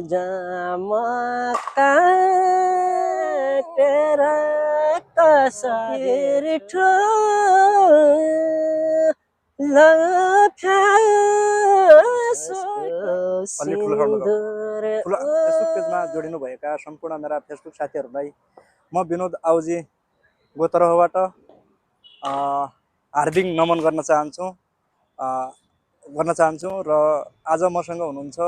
जाम काटेर कसरी अलि ठुलो फेसबुक पेजमा जोडिनुभएका सम्पूर्ण मेरा फेसबुक साथीहरूलाई म विनोद आउजी गोतरहबाट हार्दिक नमन गर्न चाहन्छु र आज मसँग हुनुहुन्छ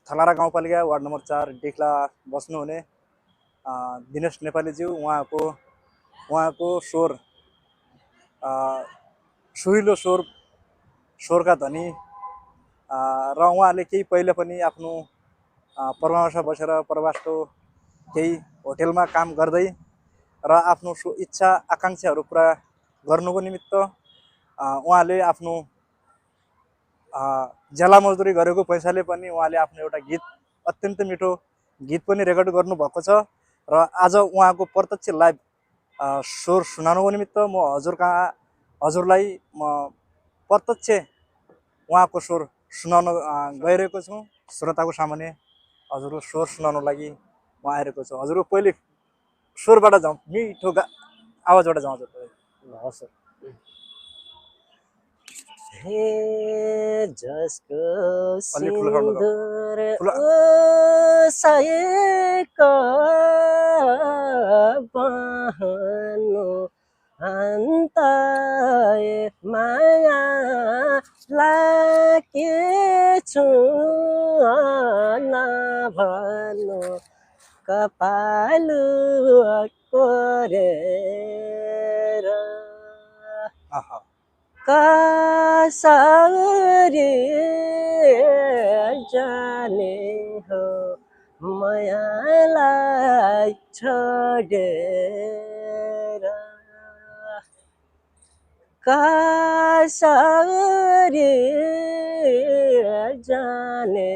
थलारा गाउँपालिका वार्ड नम्बर 4 डिक्ला बस्नुहुने दिनेश नेपालीज्यू। उहाँको स्वर सुरिलो स्वरका धनी र उहाँले केही पहिले पनि आफ्नो प्रवासमा बसेर प्रवासको केही होटेलमा काम गर्दै र आफ्नो इच्छा आकाङ्क्षाहरू पुरा गर्नुको निमित्त उहाँले आफ्नो ज्याला मजदुरी गरेको पैसाले पनि उहाँले आफ्नो एउटा गीत अत्यन्त मिठो गीत पनि रेकर्ड गर्नुभएको छ र आज उहाँको प्रत्यक्ष लाइभ स्वर सुनाउनुको निमित्त म हजुरलाई म प्रत्यक्ष उहाँको स्वर सुनाउन गइरहेको छु। श्रोताको सामुन्ने हजुरको स्वर सुनाउनको लागि म आइरहेको छु। हजुरको पहिले स्वरबाट जाउँ, मिठो आवाजबाट जाउँ हजुर। हस् हे जसको सिन्दुर ओसाएको बहनु अन्त माया लाकेछु नभनु कपालु कोरेर कसरी जाने हो मायालाई छोडेर कसरी जाने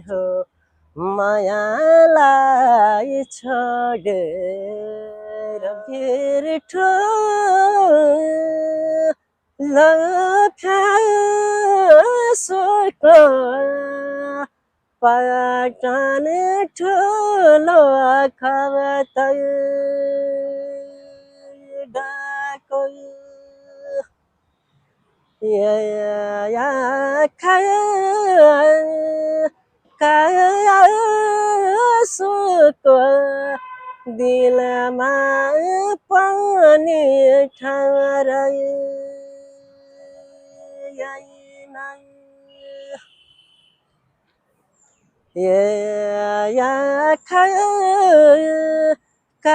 हो मायालाई छोडेर फेर लफ्यासोको पाटन ठुलो खबतै डाको कायासोको दिलमा पनि ठाउँ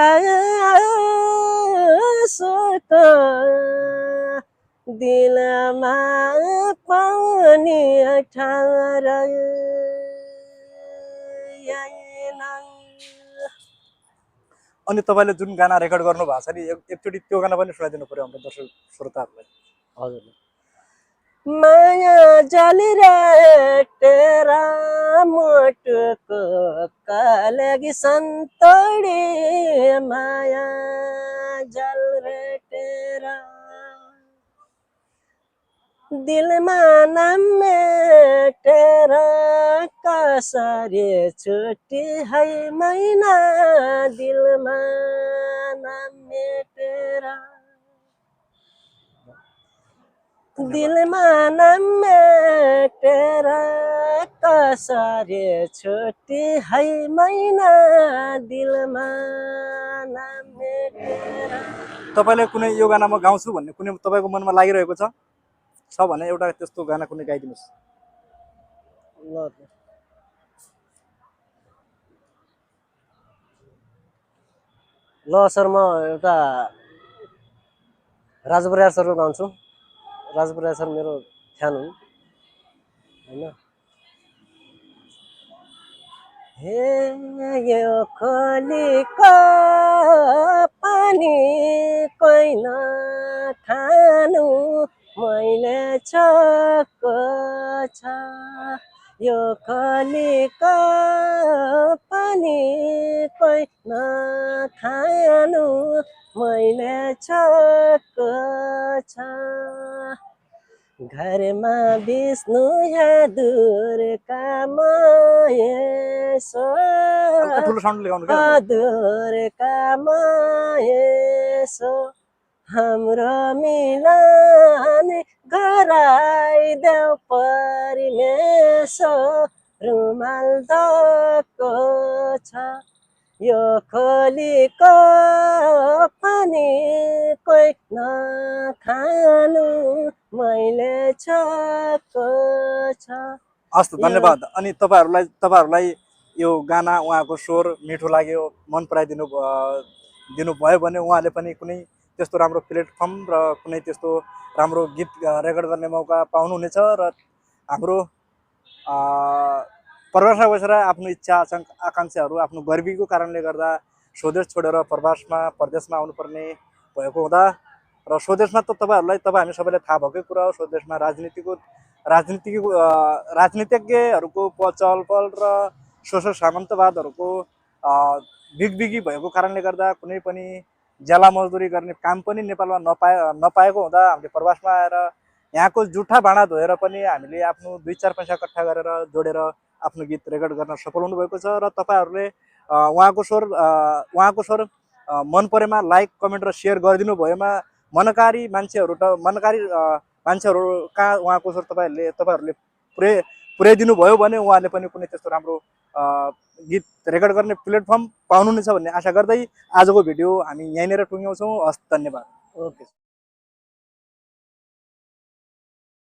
कायासोको दिलमा पनि ठाउँ अनि तपाईले जुन गाना रेकर्ड गर्नु भएको छ नि एकचोटि त्यो गाना पनि सुनाइदिनु पर्यो हाम्रो दर्शक श्रोताहरूलाई। हजुर। माया जलिरहेटेरा मोटुको कलेगी सन्तोडी माया जलरेटेरा दिलमा नमेटेरा कसरी छुट्टी है मैना दिलमा नमेटेरा दिलमा नमेटेरा कसरी छुट्टी है मैना दिलमा नमेटेरा। तपाईले कुनै यो गाना म गाउँछु भन्ने कुनै तपाईको मनमा लागिरहेको छ भने एउटा त्यस्तो गाना कुनै गाइदिनुस्। ल सर म एउटा राजबरियार सरको गाउँछु। राजबरियार सर मेरो फ्यान हुन् हैन। हे यो खोलीको पानी कोही नखानु मैले छोएको छ यो खोलीको पानी कोही नखानु मैले छोएको छ घरमा विष्णु यहाँ दुर्गामा यसो हल्का ठुलो साउन्डले गाउनु क्या दुर्गामा यसो हाम्रो मिलन गराइदेऊ परिमेशो रुमाल धोको छ यो खोलीको पानी कोही नखानु मैले छोएको छ। हस् त धन्यवाद। अनि तपाईँहरूलाई यो गाना उहाँको स्वर मिठो लाग्यो, मन पराइदिनु दिनुभयो भने उहाँले पनि कुनै त्यस्तो राम्रो प्लेटफर्म र कुनै त्यस्तो राम्रो गीत रेकर्ड गर्ने मौका पाउनुहुनेछ। र हाम्रो प्रवासमा बसेर आफ्नो इच्छा आकाङ्क्षाहरू आफ्नो गरिबीको कारणले गर्दा स्वदेश छोडेर परदेशमा आउनुपर्ने भएको हुँदा र स्वदेशमा त तपाईँ हामी सबैलाई थाहा भएकै कुरा हो, स्वदेशमा राजनीतिज्ञहरूको चहल पहल र शोषण सामन्तवादहरूको बिगबिगी भएको कारणले गर्दा कुनै पनि ज्याला मजदुरी गर्ने काम पनि नेपालमा नपाएको हुँदा हामीले प्रवासमा आएर यहाँको जुठा भाँडा धोएर पनि हामीले आफ्नो 2-4 पैसा इकट्ठा गरेर जोडेर आफ्नो गीत रेकर्ड गर्न सफल हुनुभएको छ। र तपाईँहरूले उहाँको स्वर मन परेमा लाइक कमेन्ट र सेयर गरिदिनु भएमा मनकारी मान्छेहरू कहाँ उहाँको स्वर तपाईँहरूले पुर्याइदिनु भयो भने उहाँले पनि कुनै त्यस्तो राम्रो गीत रेकर्ड गर्ने प्लेटफर्म पाउनुहुनेछ भन्ने आशा गर्दै आजको भिडियो हामी यहीँनिर टुङ्ग्याउँछौँ। हस्, धन्यवाद। ओके।